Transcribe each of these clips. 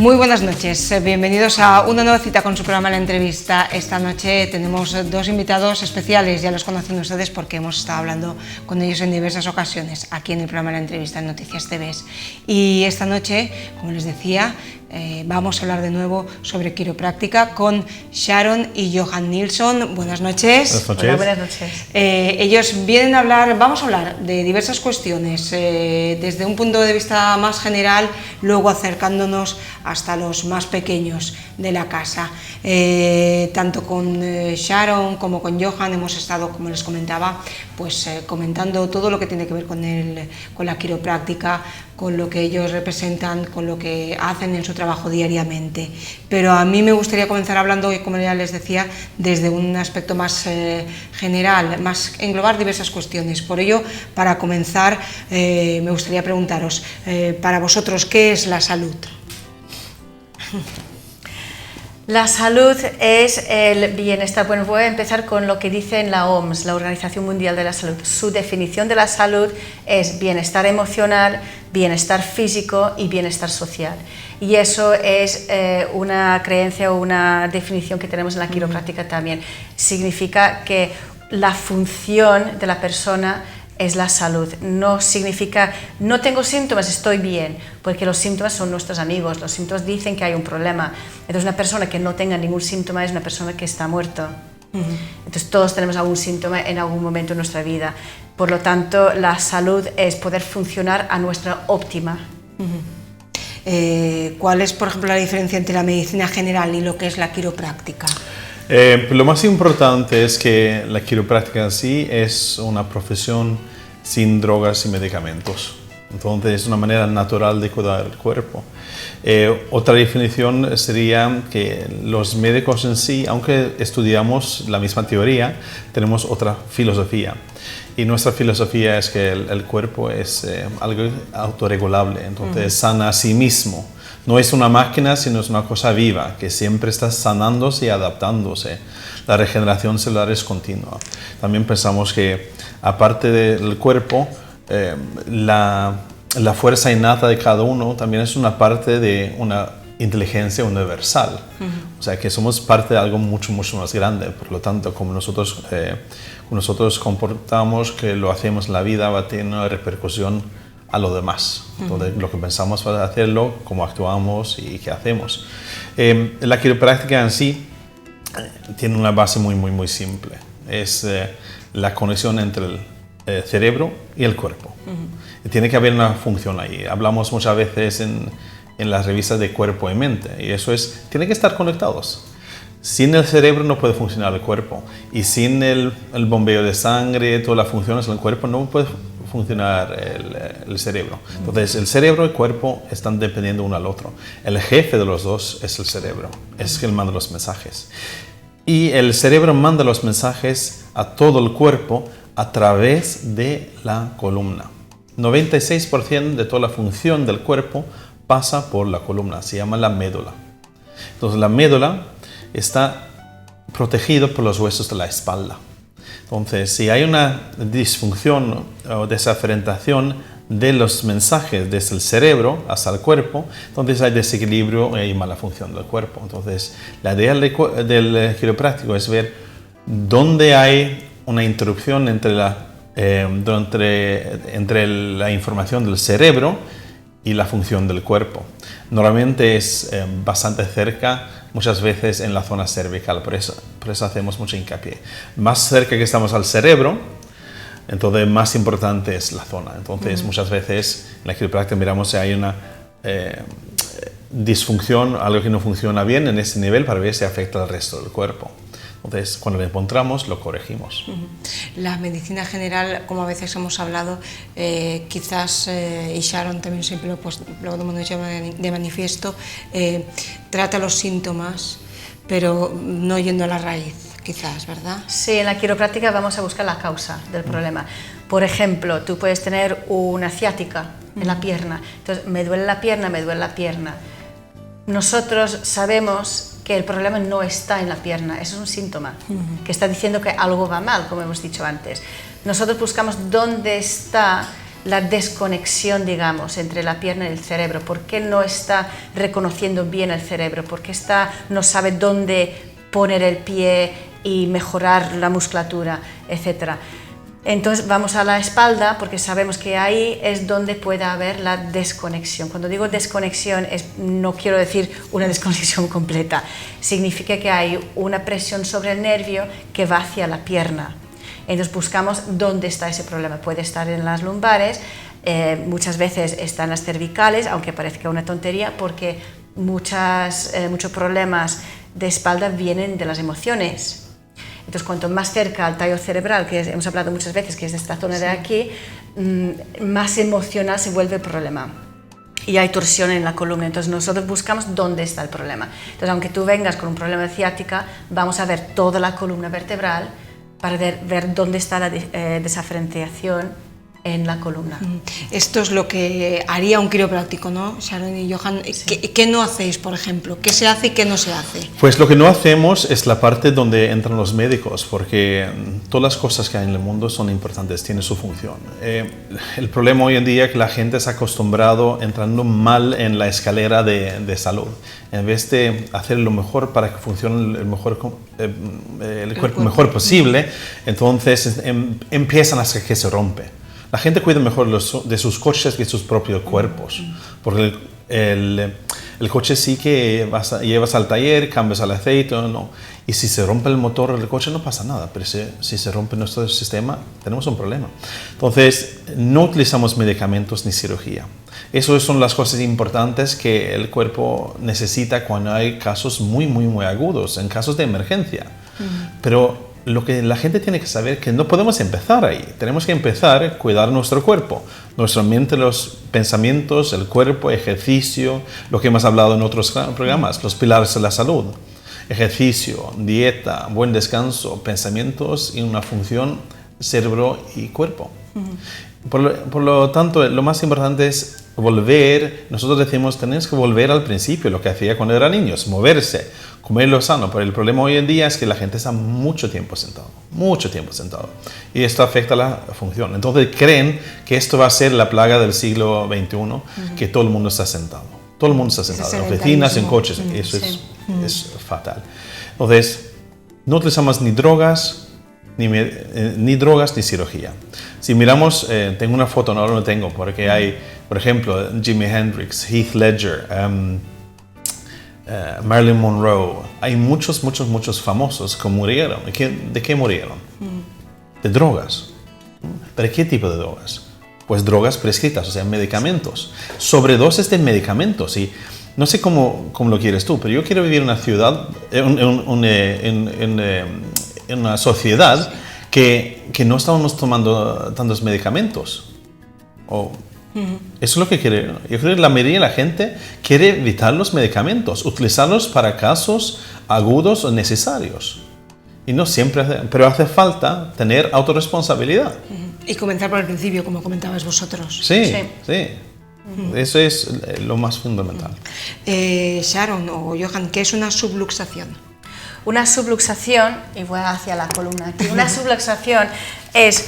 Muy buenas noches, bienvenidos a una nueva cita con su programa La Entrevista. Esta noche tenemos dos invitados especiales, ya los conocen ustedes porque hemos estado hablando con ellos en diversas ocasiones aquí en el programa La Entrevista en Noticias TV. Y esta noche, como les decía, vamos a hablar de nuevo sobre quiropráctica con Sharon y Johan Nilsson. Buenas noches. Buenas noches. Hola, buenas noches. Ellos vienen a hablar, vamos a hablar de diversas cuestiones, desde un punto de vista más general, luego acercándonos hasta los más pequeños de la casa. Tanto con Sharon como con Johan hemos estado, como les comentaba, pues comentando todo lo que tiene que ver con la quiropráctica, con lo que ellos representan, con lo que hacen en su trabajo diariamente. Pero a mí me gustaría comenzar hablando, como ya les decía, desde un aspecto más general, más englobar diversas cuestiones. Por ello, para comenzar, me gustaría preguntaros, para vosotros, ¿qué es la salud? La salud es el bienestar. Bueno, voy a empezar con lo que dice en la OMS, la Organización Mundial de la Salud. Su definición de la salud es bienestar emocional, bienestar físico y bienestar social. Y eso es una creencia o una definición que tenemos en la quiropráctica también. Significa que la función de la persona es la salud. No significa, no tengo síntomas, estoy bien, porque los síntomas son nuestros amigos, los síntomas dicen que hay un problema. Entonces una persona que no tenga ningún síntoma es una persona que está muerta. Entonces todos tenemos algún síntoma en algún momento de nuestra vida. Por lo tanto, la salud es poder funcionar a nuestra óptima. ¿Cuál es, por ejemplo, la diferencia entre la medicina general y lo que es la quiropráctica? Lo más importante es que la quiropráctica en sí es una profesión sin drogas y medicamentos. Entonces es una manera natural de cuidar el cuerpo. Otra definición sería que los médicos en sí, aunque estudiamos la misma teoría, tenemos otra filosofía. Y nuestra filosofía es que el cuerpo es algo autorregulable, entonces sana a sí mismo. No es una máquina, sino es una cosa viva, que siempre está sanándose y adaptándose. La regeneración celular es continua. También pensamos que, aparte del cuerpo, la fuerza innata de cada uno también es una parte de una inteligencia universal. O sea, que somos parte de algo mucho, mucho más grande. Por lo tanto, como nosotros comportamos, que lo hacemos en la vida, va a tener una repercusión a lo demás. Entonces, lo que pensamos para hacerlo, cómo actuamos y qué hacemos. La quiropráctica en sí tiene una base muy, muy, muy simple. Es la conexión entre el cerebro y el cuerpo. Y tiene que haber una función ahí. Hablamos muchas veces en las revistas de cuerpo y mente, y eso es, tienen que estar conectados. Sin el cerebro no puede funcionar el cuerpo, y sin el bombeo de sangre, todas las funciones del cuerpo, no puede funcionar el cerebro. Entonces, el cerebro y el cuerpo están dependiendo uno al otro. El jefe de los dos es el cerebro, es el que manda los mensajes. Y el cerebro manda los mensajes a todo el cuerpo a través de la columna. 96% de toda la función del cuerpo pasa por la columna, se llama la médula. Entonces, la médula está protegida por los huesos de la espalda. Entonces, si hay una disfunción o desafrentación de los mensajes desde el cerebro hasta el cuerpo, entonces hay desequilibrio y hay mala función del cuerpo. Entonces, la idea del quiropráctico es ver dónde hay una interrupción entre la información del cerebro y la función del cuerpo. Normalmente es bastante cerca, muchas veces en la zona cervical, por eso hacemos mucho hincapié. Más cerca que estamos al cerebro, entonces más importante es la zona. Entonces muchas veces en la quiropráctica miramos si hay una disfunción, algo que no funciona bien en ese nivel para ver si afecta al resto del cuerpo. Entonces, cuando lo encontramos, lo corregimos. La medicina general, como a veces hemos hablado, quizás, y Sharon también siempre lo hemos hecho de manifiesto, trata los síntomas, pero no yendo a la raíz, quizás, ¿verdad? Sí, en la quiropráctica vamos a buscar la causa del problema. Por ejemplo, tú puedes tener una ciática en la pierna, entonces me duele la pierna, me duele la pierna. Nosotros sabemos que el problema no está en la pierna, eso es un síntoma, que está diciendo que algo va mal, como hemos dicho antes. Nosotros buscamos dónde está la desconexión, digamos, entre la pierna y el cerebro. ¿Por qué no está reconociendo bien el cerebro? ¿Por qué no sabe dónde poner el pie y mejorar la musculatura, etcétera? Entonces vamos a la espalda porque sabemos que ahí es donde puede haber la desconexión. Cuando digo desconexión no quiero decir una desconexión completa, significa que hay una presión sobre el nervio que va hacia la pierna. Entonces buscamos dónde está ese problema. Puede estar en las lumbares, muchas veces está en las cervicales, aunque parezca una tontería, porque muchos problemas de espalda vienen de las emociones. Entonces, cuanto más cerca al tallo cerebral, que hemos hablado muchas veces, que es esta zona de aquí, más emocional se vuelve el problema. Y hay torsión en la columna, entonces nosotros buscamos dónde está el problema. Entonces, aunque tú vengas con un problema de ciática, vamos a ver toda la columna vertebral para ver dónde está la desafrentación en la columna. Esto es lo que haría un quiropráctico, ¿no, Sharon y Johan? Sí. ¿Qué no hacéis, por ejemplo? ¿Qué se hace y qué no se hace? Pues lo que no hacemos es la parte donde entran los médicos, porque todas las cosas que hay en el mundo son importantes, tienen su función. El problema hoy en día es que la gente se ha acostumbrado entrando mal en la escalera de salud. En vez de hacer lo mejor para que funcione el cuerpo mejor posible, entonces empiezan hasta que se rompe. La gente cuida mejor de sus coches que sus propios cuerpos, porque el coche sí que llevas al taller, cambias el aceite, ¿no? Y si se rompe el motor del coche no pasa nada, pero si se rompe nuestro sistema tenemos un problema. Entonces no utilizamos medicamentos ni cirugía. Esas son las cosas importantes que el cuerpo necesita cuando hay casos muy agudos, en casos de emergencia. Pero lo que la gente tiene que saber es que no podemos empezar ahí. Tenemos que empezar a cuidar nuestro cuerpo, nuestra mente, los pensamientos, el cuerpo, ejercicio, lo que hemos hablado en otros programas, los pilares de la salud. Ejercicio, dieta, buen descanso, pensamientos y una función cerebro y cuerpo. Por lo tanto, lo más importante es volver. Nosotros decimos, tenemos que volver al principio, lo que hacía cuando eran niños, moverse, comer lo sano. Pero el problema hoy en día es que la gente está mucho tiempo sentado. Y esto afecta a la función. Entonces creen que esto va a ser la plaga del siglo XXI, que todo el mundo está sentado. Todo el mundo está sentado, en oficinas, en coches. Eso es fatal. Entonces, no utilizamos ni drogas ni cirugía. Si miramos, tengo una foto, no lo tengo, porque hay, por ejemplo, Jimi Hendrix, Heath Ledger, Marilyn Monroe. Hay muchos famosos que murieron. ¿De qué murieron? De drogas. ¿Pero qué tipo de drogas? Pues drogas prescritas, o sea, medicamentos. Sobredosis de medicamentos. Y no sé cómo lo quieres tú, pero yo quiero vivir en una ciudad, en una sociedad que no estamos tomando tantos medicamentos. Eso es lo que quiere. Yo creo que la mayoría de la gente quiere evitar los medicamentos, utilizarlos para casos agudos o necesarios. Y no siempre, pero hace falta tener autorresponsabilidad. Y comenzar por el principio, como comentabais vosotros. Sí. Eso es lo más fundamental. Sharon o Johan, ¿qué es una subluxación? Una subluxación, y voy hacia la columna aquí, una subluxación es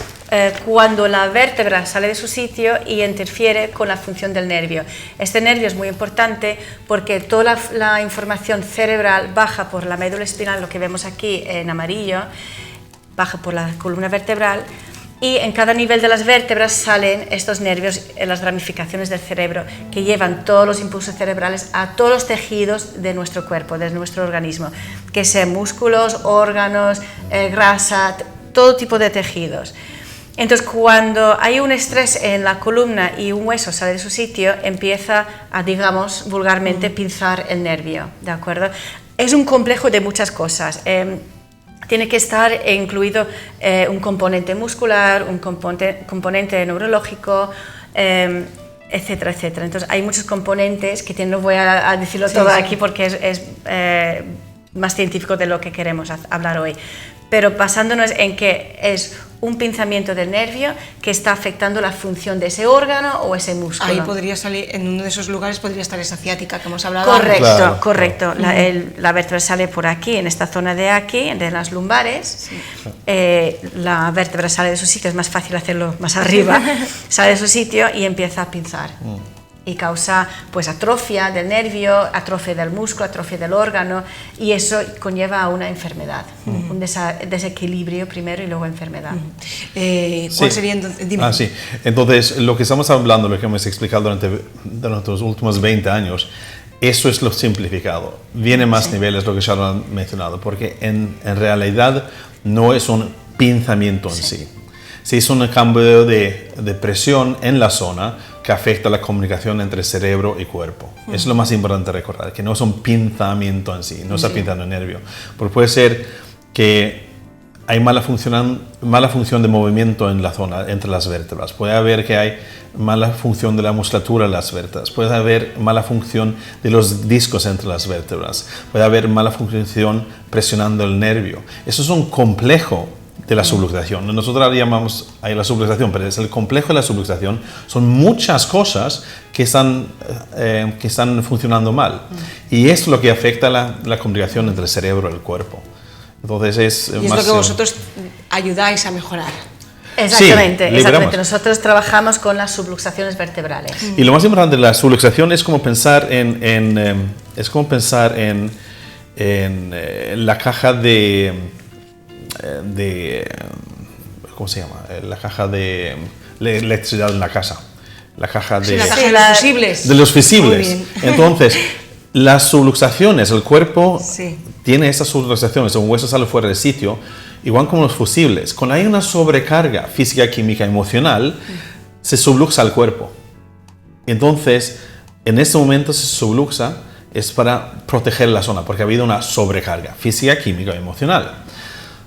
cuando la vértebra sale de su sitio y interfiere con la función del nervio. Este nervio es muy importante porque toda la información cerebral baja por la médula espinal, lo que vemos aquí en amarillo, baja por la columna vertebral, y en cada nivel de las vértebras salen estos nervios en las ramificaciones del cerebro que llevan todos los impulsos cerebrales a todos los tejidos de nuestro cuerpo, de nuestro organismo, que sean músculos, órganos, grasa, todo tipo de tejidos. Entonces, cuando hay un estrés en la columna y un hueso sale de su sitio, empieza a, digamos, vulgarmente pinzar el nervio, ¿de acuerdo? Es un complejo de muchas cosas. Tiene que estar incluido un componente muscular, un componente neurológico, etcétera, etcétera. Entonces hay muchos componentes que no voy a decirlo todo aquí porque es más científico de lo que queremos hablar hoy. pero basándonos en que es un pinzamiento del nervio que está afectando la función de ese órgano o ese músculo. Ahí podría salir, en uno de esos lugares podría estar esa ciática que hemos hablado Correcto, antes. Claro, correcto. La vértebra sale por aquí, en esta zona de aquí, de las lumbares. La vértebra sale de su sitio, es más fácil hacerlo más arriba. Sale de su sitio y empieza a pinzar. Y causa pues atrofia del nervio, atrofia del músculo, atrofia del órgano, y eso conlleva a una enfermedad, un desequilibrio primero y luego enfermedad. ¿Cuál sería entonces? Dime. Sí. Entonces, lo que estamos hablando, lo que hemos explicado durante los últimos 20 años, eso es lo simplificado. Viene más niveles, lo que Sharon ha mencionado, porque en realidad no es un pinzamiento en sí. Sí es un cambio de presión en la zona que afecta la comunicación entre cerebro y cuerpo. Es lo más importante recordar, que no es un pinzamiento en sí, no está pinzando el nervio. Porque puede ser que hay mala función de movimiento en la zona, entre las vértebras. Puede haber que hay mala función de la musculatura en las vértebras. Puede haber mala función de los discos entre las vértebras. Puede haber mala función presionando el nervio. Eso es un complejo de la subluxación. Nosotros ahora llamamos ahí la subluxación, pero es el complejo de la subluxación. Son muchas cosas que están funcionando mal. Y es lo que afecta la comunicación entre el cerebro y el cuerpo. Entonces es lo que vosotros ayudáis a mejorar. Exactamente, Sí, exactamente. Nosotros trabajamos con las subluxaciones vertebrales. Y lo más importante de la subluxación es como pensar en la caja de ¿cómo se llama? La caja de electricidad en la casa. La caja de, la caja de los fusibles. De los fusibles. Muy bien. Entonces, las subluxaciones, el cuerpo Sí. tiene esas subluxaciones, un hueso sale fuera del sitio, igual como los fusibles. Cuando hay una sobrecarga física, química, emocional, se subluxa el cuerpo. Entonces, en ese momento se subluxa es para proteger la zona, porque ha habido una sobrecarga física, química y emocional.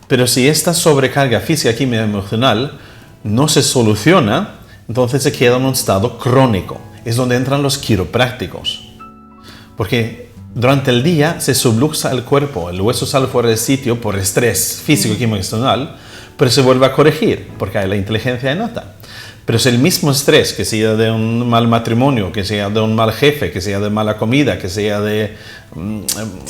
Pero si esta sobrecarga física, química y emocional no se soluciona, entonces se queda en un estado crónico. Es donde entran los quiroprácticos. Porque durante el día se subluxa el cuerpo, el hueso sale fuera del sitio por estrés físico, químico y emocional, pero se vuelve a corregir porque hay la inteligencia innata. Pero es el mismo estrés, que sea de un mal matrimonio, que sea de un mal jefe, que sea de mala comida, que sea de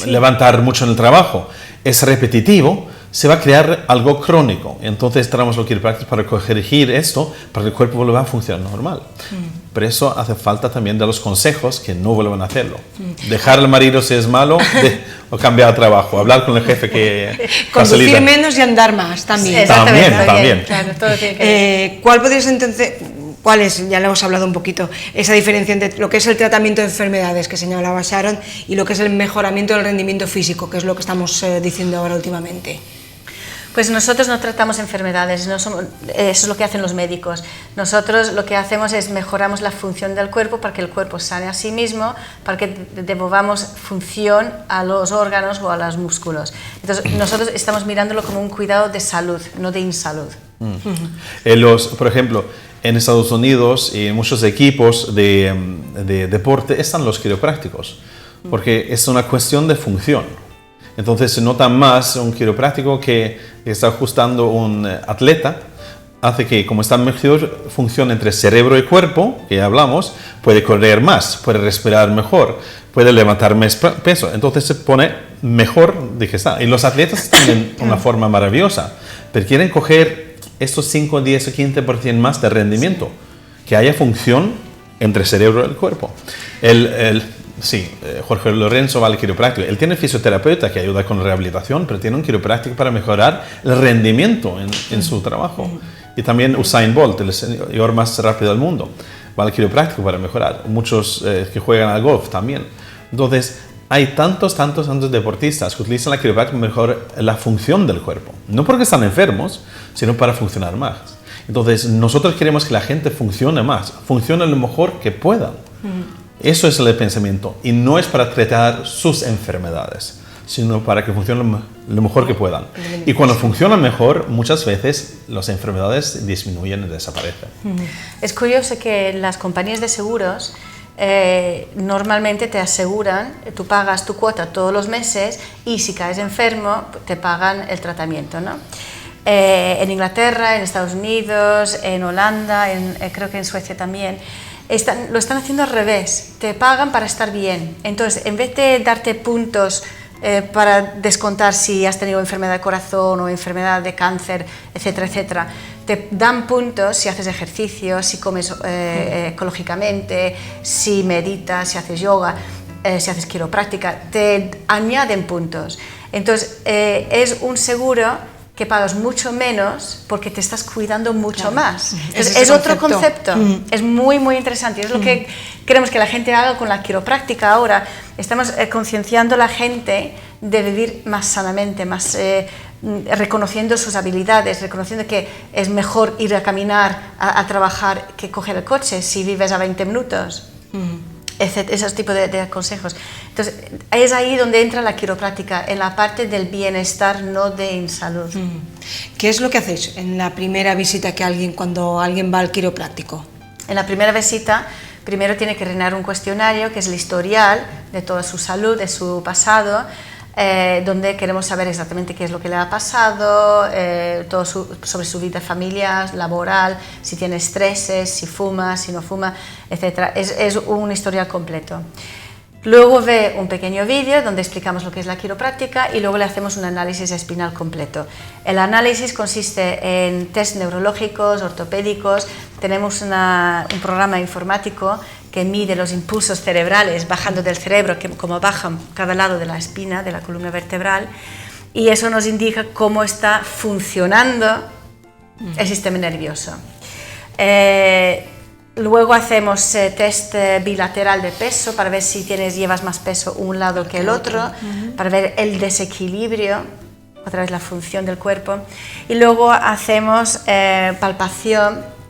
levantar mucho en el trabajo, es repetitivo, se va a crear algo crónico. Entonces traemos los quiroprácticos para corregir esto, para que el cuerpo vuelva a funcionar normal. Pero eso hace falta también de los consejos que no vuelvan a hacerlo. Dejar al marido si es malo o cambiar de trabajo, hablar con el jefe que Conducir facilita. menos y andar más también. Exactamente, También. Claro, todo tiene que ver. ¿Cuál podrías entonces, cuál es, ya le hemos hablado un poquito, esa diferencia entre lo que es el tratamiento de enfermedades que señalaba Sharon y lo que es el mejoramiento del rendimiento físico, que es lo que estamos diciendo ahora últimamente? Pues nosotros no tratamos enfermedades, eso es lo que hacen los médicos. Nosotros lo que hacemos es mejoramos la función del cuerpo para que el cuerpo sane a sí mismo, para que devolvamos función a los órganos o a los músculos. Entonces nosotros estamos mirándolo como un cuidado de salud, no de insalud. Por ejemplo, en Estados Unidos y en muchos equipos de deporte están los quiroprácticos, porque es una cuestión de función. Entonces se nota más un quiropráctico que está ajustando un atleta, hace que, como está mejor función entre cerebro y cuerpo, que ya hablamos, puede correr más, puede respirar mejor, puede levantar más peso. Entonces se pone mejor de que está. Y los atletas tienen una forma maravillosa, pero quieren coger estos 5, 10 o 15% más de rendimiento, que haya función entre cerebro y el cuerpo. Jorge Lorenzo va al quiropráctico. Él tiene fisioterapeuta que ayuda con la rehabilitación, pero tiene un quiropráctico para mejorar el rendimiento en su trabajo. Y también Usain Bolt, el señor más rápido del mundo, va al quiropráctico para mejorar. Muchos que juegan al golf también. Entonces, hay tantos deportistas que utilizan la quiropráctica para mejorar la función del cuerpo. No porque están enfermos, sino para funcionar más. Entonces, nosotros queremos que la gente funcione más, funcione lo mejor que puedan. Eso es el pensamiento, y no es para tratar sus enfermedades, sino para que funcionen lo mejor que puedan. Y cuando funcionan mejor, muchas veces las enfermedades disminuyen y desaparecen. Es curioso que las compañías de seguros normalmente te aseguran, tú pagas tu cuota todos los meses y si caes enfermo te pagan el tratamiento, ¿no? En Inglaterra, en Estados Unidos, en Holanda, creo que en Suecia también, lo están haciendo al revés, te pagan para estar bien. Entonces, en vez de darte puntos para descontar si has tenido enfermedad de corazón o enfermedad de cáncer, etcétera, etcétera, te dan puntos si haces ejercicio, si comes ecológicamente, si meditas, si haces yoga, si haces quiropráctica, te añaden puntos. Entonces, es un seguro que pagas mucho menos porque te estás cuidando mucho más. Entonces, es otro concepto, es muy, muy interesante. Es lo que queremos que la gente haga con la quiropráctica ahora. Estamos concienciando a la gente de vivir más sanamente, más reconociendo sus habilidades, reconociendo que es mejor ir a caminar, a trabajar, que coger el coche si vives a 20 minutos. Esos tipos de consejos. Entonces, es ahí donde entra la quiropráctica, en la parte del bienestar, no de salud. ¿Qué es lo que hacéis en la primera visita cuando alguien va al quiropráctico? En la primera visita, primero tiene que rellenar un cuestionario, que es el historial de toda su salud, de su pasado, donde queremos saber exactamente qué es lo que le ha pasado, todo sobre su vida familiar, laboral, si tiene estreses, si fuma, si no fuma, etc. Es un historial completo. Luego ve un pequeño vídeo donde explicamos lo que es la quiropráctica y luego le hacemos un análisis espinal completo. El análisis consiste en test neurológicos, ortopédicos, tenemos un programa informático que mide los impulsos cerebrales bajando del cerebro, como bajan cada lado de la espina, de la columna vertebral, y eso nos indica cómo está funcionando el sistema nervioso. Luego hacemos test bilateral de peso para ver si llevas más peso un lado que el otro, para ver el desequilibrio, otra vez la función del cuerpo, y luego hacemos palpación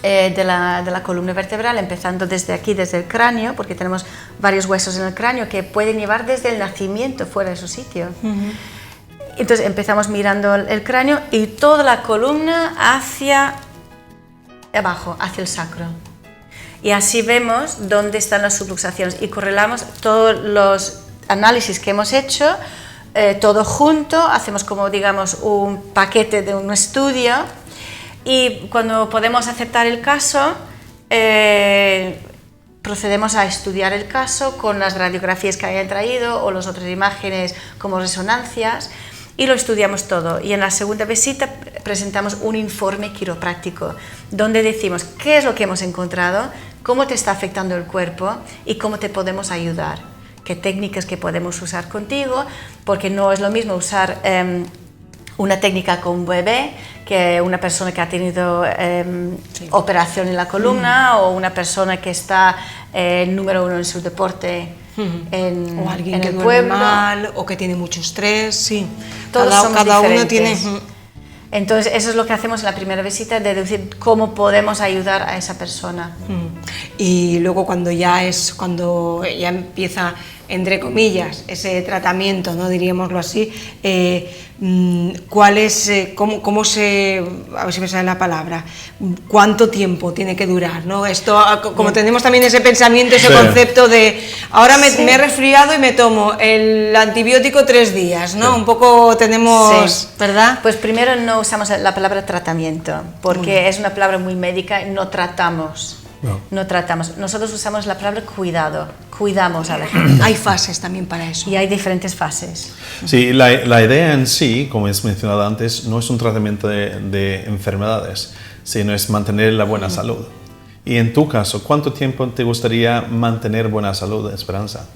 de la columna vertebral, empezando desde aquí, desde el cráneo, porque tenemos varios huesos en el cráneo que pueden llevar desde el nacimiento fuera de su sitio. Entonces empezamos mirando el cráneo y toda la columna hacia abajo, hacia el sacro. Y así vemos dónde están las subluxaciones y correlamos todos los análisis que hemos hecho, todo junto, hacemos como digamos un paquete de un estudio. Y cuando podemos aceptar el caso, procedemos a estudiar el caso con las radiografías que hayan traído o las otras imágenes como resonancias y lo estudiamos todo. Y en la segunda visita presentamos un informe quiropráctico donde decimos qué es lo que hemos encontrado, cómo te está afectando el cuerpo y cómo te podemos ayudar, qué técnicas que podemos usar contigo, porque no es lo mismo usar una técnica con un bebé que una persona que ha tenido operación en la columna o una persona que está número uno en su deporte o alguien en que el duerme pueblo. mal o que tiene mucho estrés, sí. Todos somos cada uno diferentes. tiene... Entonces eso es lo que hacemos en la primera visita, de decir cómo podemos ayudar a esa persona. Y luego cuando ya empieza, entre comillas, ese tratamiento, ¿no? Diríamoslo así, ¿cuál es, cómo se, a ver si me sale la palabra, cuánto tiempo tiene que durar, ¿no? Esto, como tenemos también ese pensamiento, ese concepto de, ahora me he resfriado y me tomo el antibiótico 3 días, ¿no? Un poco tenemos, ¿verdad? Pues primero no usamos la palabra tratamiento, porque es una palabra muy médica y no tratamos. No tratamos. Nosotros usamos la palabra cuidado. Cuidamos a la gente. Hay fases también para eso. Y hay diferentes fases. Sí, la idea en sí, como has mencionado antes, no es un tratamiento de enfermedades, sino es mantener la buena salud. Y en tu caso, ¿cuánto tiempo te gustaría mantener buena salud, Esperanza?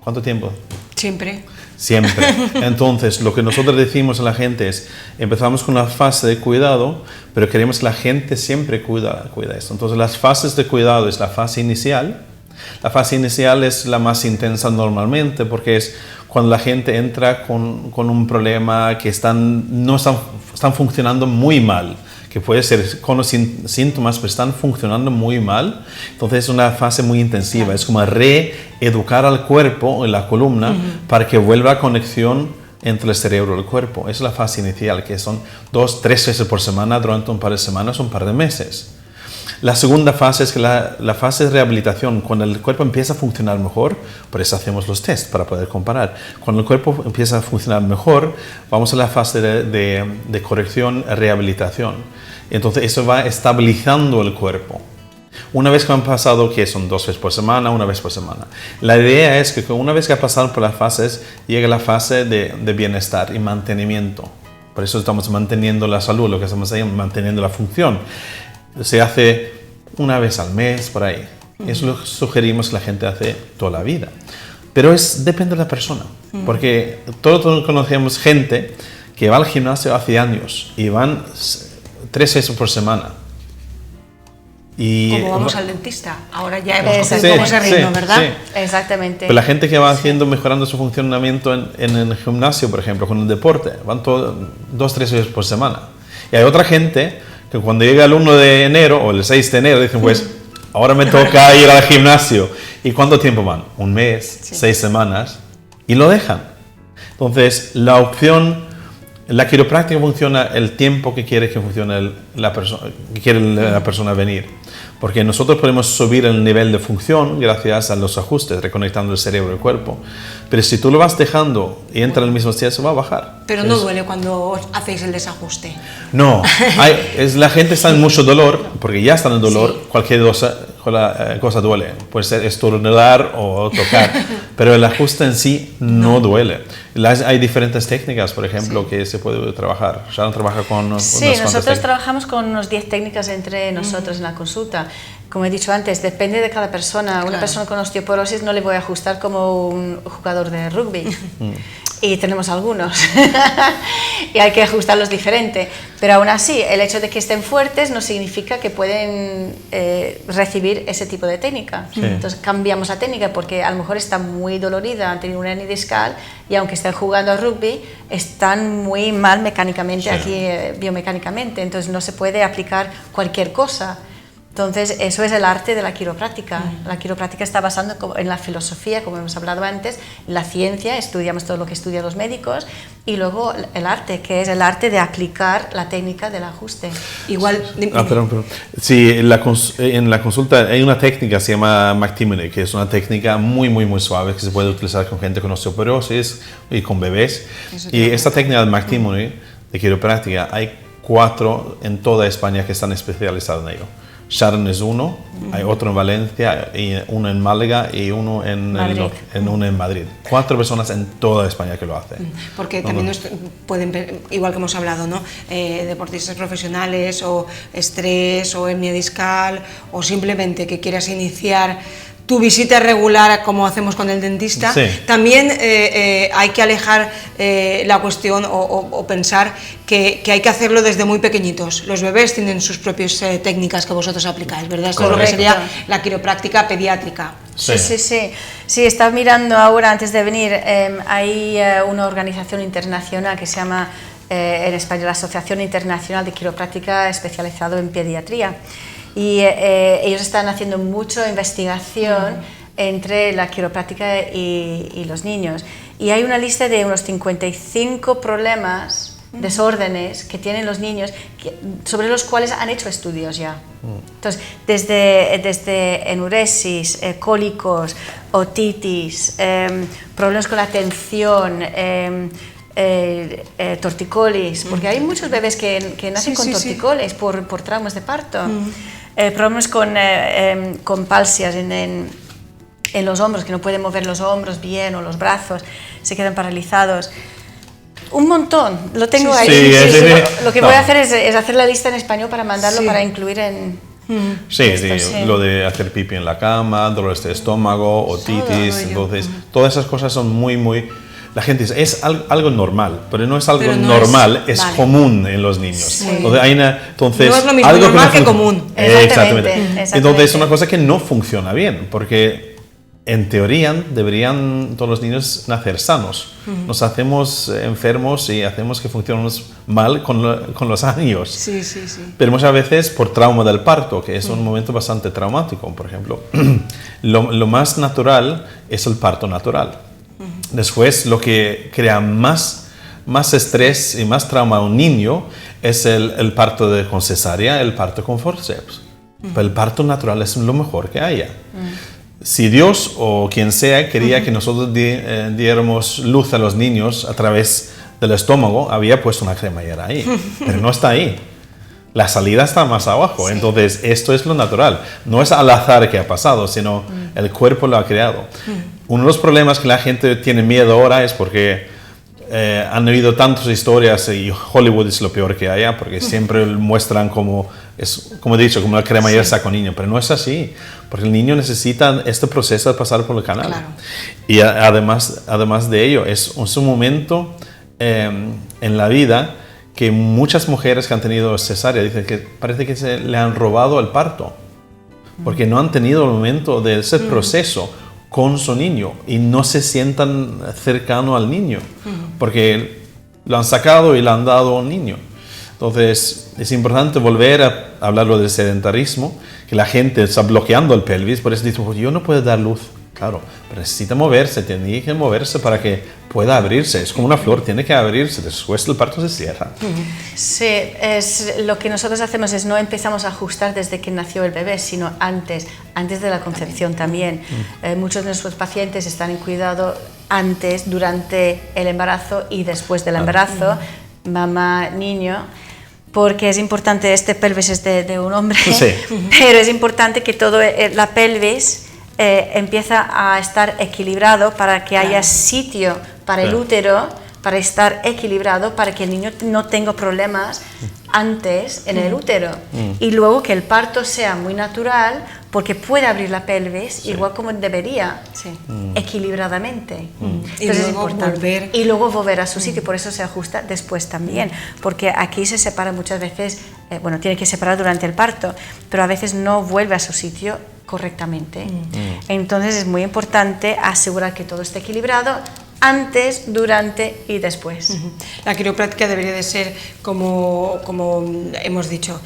¿Cuánto tiempo? Siempre. Siempre. Entonces, lo que nosotros decimos a la gente es, empezamos con una fase de cuidado, pero queremos que la gente siempre cuida esto. Entonces, las fases de cuidado es la fase inicial. La fase inicial es la más intensa normalmente, porque es cuando la gente entra con un problema que no están funcionando muy mal, que puede ser con los síntomas, pero están funcionando muy mal. Entonces es una fase muy intensiva, claro. Es como reeducar al cuerpo en la columna para que vuelva a conexión entre el cerebro y el cuerpo. Esa es la fase inicial, que son 2-3 veces por semana durante un par de semanas, un par de meses. La segunda fase es que la fase de rehabilitación, cuando el cuerpo empieza a funcionar mejor, por eso hacemos los test para poder comparar. Cuando el cuerpo empieza a funcionar mejor, vamos a la fase de corrección, rehabilitación. Entonces eso va estabilizando el cuerpo. Una vez que han pasado, que son 2 veces por semana, 1 vez por semana. La idea es que una vez que ha pasado por las fases, llega la fase de bienestar y mantenimiento. Por eso estamos manteniendo la salud, lo que estamos haciendo, manteniendo la función. Se hace 1 vez al mes, por ahí. Eso lo sugerimos que la gente hace toda la vida. Pero depende de la persona. Porque todos conocemos gente que va al gimnasio hace años y van 3 veces por semana. Como vamos al dentista, ahora ya hemos cogido ese ritmo, ¿verdad? Sí. Exactamente. Pero la gente que va mejorando su funcionamiento en el gimnasio, por ejemplo, con el deporte, van 2-3 veces por semana. Y hay otra gente que cuando llega el 1 de enero o el 6 de enero dicen, pues, ahora me toca ir al gimnasio. ¿Y cuánto tiempo van? 1 mes, 6 semanas, y lo dejan. Entonces, la quiropráctica funciona el tiempo que quiere que funcione la persona venir. Porque nosotros podemos subir el nivel de función gracias a los ajustes, reconectando el cerebro y el cuerpo. Pero si tú lo vas dejando y entra en el mismo estado, va a bajar. Pero no duele cuando hacéis el desajuste. No, la gente está en mucho dolor, porque ya están en dolor, cualquier cosa duele. Puede ser estornudar o tocar, pero el ajuste en sí no duele. Hay diferentes técnicas, por ejemplo, que se puede trabajar. Sharon trabaja con nosotros trabajamos con unas 10 técnicas entre nosotros en la consulta. Como he dicho antes, depende de cada persona. Una persona con osteoporosis no le voy a ajustar como un jugador de rugby. Y tenemos algunos. Y hay que ajustarlos diferente. Pero aún así, el hecho de que estén fuertes no significa que pueden recibir ese tipo de técnica. Entonces cambiamos la técnica porque a lo mejor está muy dolorida, han tenido una hernia discal y aunque estén jugando a rugby, están muy mal mecánicamente, biomecánicamente. Entonces no se puede aplicar cualquier cosa. Entonces, eso es el arte de la quiropráctica. La quiropráctica está basada en la filosofía, como hemos hablado antes, en la ciencia, estudiamos todo lo que estudian los médicos, y luego el arte, que es el arte de aplicar la técnica del ajuste. Igual... Perdón. Sí, en la consulta hay una técnica que se llama McTimoney, que es una técnica muy, muy, muy suave, que se puede utilizar con gente con osteoporosis y con bebés. Y esta técnica de McTimoney, de quiropráctica, hay 4 en toda España que están especializados en ello. Sharon es uno, hay otro en Valencia, y uno en Málaga y uno en Madrid. 4 personas en toda España que lo hacen. Porque también pueden ver, igual que hemos hablado, ¿no? Deportistas profesionales o estrés o hernia discal o simplemente que quieras iniciar tu visita regular como hacemos con el dentista, también hay que alejar la cuestión o pensar que hay que hacerlo desde muy pequeñitos. Los bebés tienen sus propias técnicas que vosotros aplicáis, ¿verdad? Esto es lo que sería la quiropráctica pediátrica. Sí, estaba mirando ahora antes de venir, hay una organización internacional que se llama en España la Asociación Internacional de Quiropráctica especializado en pediatría. Y ellos están haciendo mucha investigación entre la quiropráctica y los niños. Y hay una lista de unos 55 problemas, desórdenes que tienen los niños sobre los cuales han hecho estudios ya. Entonces, desde enuresis, cólicos, otitis, problemas con la atención, torticolis, porque hay muchos bebés que nacen con torticolis por traumas de parto. Problemas con palsias en los hombros, que no pueden mover los hombros bien o los brazos, se quedan paralizados. Un montón, lo tengo ahí. Lo que voy a hacer es hacer la lista en español para mandarlo para incluir en... Lo de hacer pipí en la cama, dolores de estómago, otitis, entonces todas esas cosas son muy... La gente dice, es algo normal, pero no es algo normal, es común en los niños. Entonces, no es lo mismo normal que común. Exactamente. Entonces es una cosa que no funciona bien, porque en teoría deberían todos los niños nacer sanos. Nos hacemos enfermos y hacemos que funcionemos mal con los años. Pero muchas veces por trauma del parto, que es un momento bastante traumático, por ejemplo. Lo más natural es el parto natural. Después, lo que crea más estrés y más trauma a un niño es el parto con cesárea, el parto con forceps. Pero el parto natural es lo mejor que haya. Si Dios o quien sea quería que nosotros diéramos luz a los niños a través del estómago, había puesto una cremallera ahí, pero no está ahí. La salida está más abajo, entonces esto es lo natural. No es al azar que ha pasado, sino el cuerpo lo ha creado. Uno de los problemas que la gente tiene miedo ahora es porque han habido tantas historias y Hollywood es lo peor que haya, porque siempre muestran como he dicho, como la cremallera saca un niño, pero no es así, porque el niño necesita este proceso de pasar por el canal. Claro. Y además de ello, es un momento en la vida que muchas mujeres que han tenido cesárea dicen que parece que se le han robado el parto, porque no han tenido el momento de ese proceso con su niño y no se sientan cercano al niño, porque lo han sacado y le han dado a un niño. Entonces es importante volver a hablarlo del sedentarismo, que la gente está bloqueando el pelvis, por eso dice, yo no puedo dar luz. Claro, pero necesita moverse, tiene que moverse para que pueda abrirse. Es como una flor, tiene que abrirse, después del parto se cierra. Sí, lo que nosotros hacemos es no empezamos a ajustar desde que nació el bebé, sino antes de la concepción también. Muchos de nuestros pacientes están en cuidado antes, durante el embarazo y después del embarazo, mamá, niño. Porque es importante, este pelvis es de un hombre, pero es importante que toda la pelvis empieza a estar equilibrado para que haya sitio para el útero, para estar equilibrado, para que el niño no tenga problemas antes en el útero. Y luego que el parto sea muy natural, porque puede abrir la pelvis igual como debería, equilibradamente. Entonces es importante. Y luego volver a su sitio, por eso se ajusta después también, porque aquí se separa muchas veces, tiene que separar durante el parto, pero a veces no vuelve a su sitio correctamente. Entonces es muy importante asegurar que todo esté equilibrado antes, durante y después. La quiropráctica debería de ser como hemos dicho,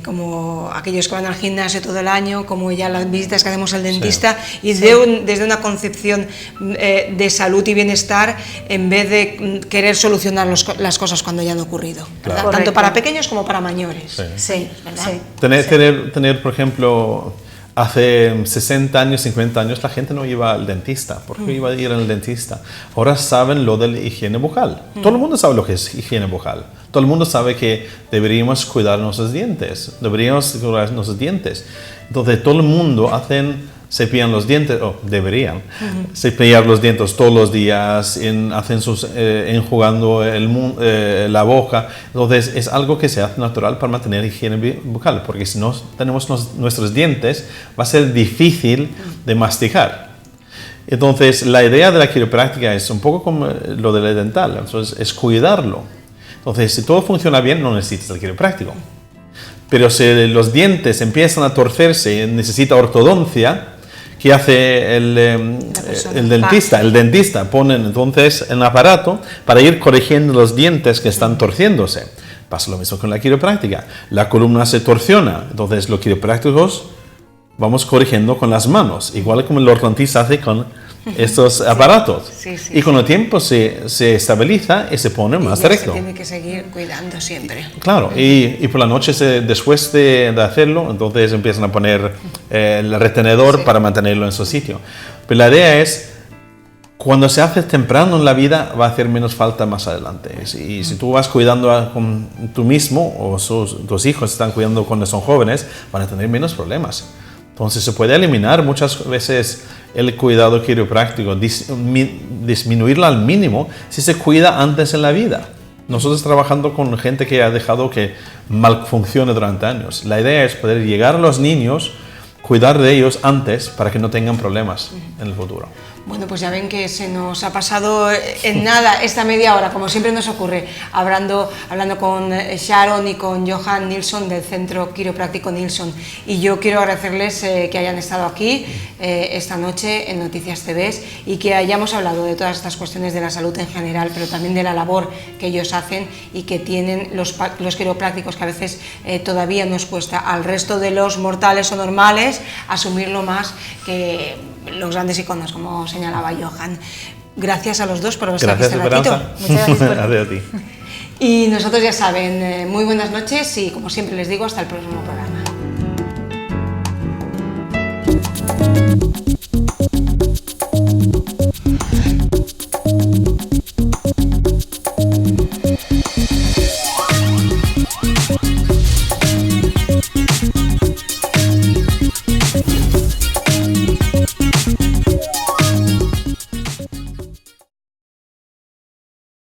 como aquellos que van al gimnasio todo el año, como ya las visitas que hacemos al dentista, y desde una concepción de salud y bienestar, en vez de querer solucionar las cosas cuando ya han ocurrido, claro. Tanto para pequeños como para mayores. Tener, por ejemplo, hace 60 años, 50 años, la gente no iba al dentista. ¿Por qué iba a ir al dentista? Ahora saben lo de la higiene bucal. Todo el mundo sabe lo que es higiene bucal. Todo el mundo sabe que deberíamos cuidar nuestros dientes. Entonces, todo el mundo cepillan los dientes, deberían cepillar los dientes todos los días, hacen enjugando la boca. Entonces es algo que se hace natural para mantener higiene bucal, porque si no tenemos nuestros dientes va a ser difícil de masticar. Entonces la idea de la quiropráctica es un poco como lo de la dental, entonces es cuidarlo. Entonces si todo funciona bien no necesitas el quiropráctico. Pero si los dientes empiezan a torcerse y necesita ortodoncia, ¿qué hace el dentista? El dentista pone entonces un aparato para ir corrigiendo los dientes que están torciéndose. Pasa lo mismo con la quiropráctica. La columna se torsiona, entonces los quiroprácticos vamos corrigiendo con las manos, igual como el ortodoncista hace con estos aparatos. Y con el tiempo se estabiliza y se pone más recto. Se tiene que seguir cuidando siempre. Claro, y por la noche, después de hacerlo, entonces empiezan a poner el retenedor para mantenerlo en su sitio. Pero la idea es, cuando se hace temprano en la vida, va a hacer menos falta más adelante. Y si tú vas cuidando con tú mismo, o tus hijos están cuidando cuando son jóvenes, van a tener menos problemas. Entonces se puede eliminar muchas veces el cuidado quiropráctico, disminuirlo al mínimo si se cuida antes en la vida. Nosotros trabajando con gente que ha dejado que mal funcione durante años. La idea es poder llegar a los niños, cuidar de ellos antes para que no tengan problemas en el futuro. Bueno, pues ya ven que se nos ha pasado en nada esta media hora, como siempre nos ocurre, hablando con Sharon y con Johan Nilsson del Centro Quiropráctico Nilsson. Y yo quiero agradecerles que hayan estado aquí esta noche en Noticias TV y que hayamos hablado de todas estas cuestiones de la salud en general, pero también de la labor que ellos hacen y que tienen los quiroprácticos, que a veces todavía nos cuesta al resto de los mortales o normales asumirlo más que los grandes iconos, como señalaba Johan. Gracias a los dos por haber estado aquí este ratito. Muchas gracias. Adiós a ti. Y nosotros, ya saben, muy buenas noches y, como siempre les digo, hasta el próximo programa.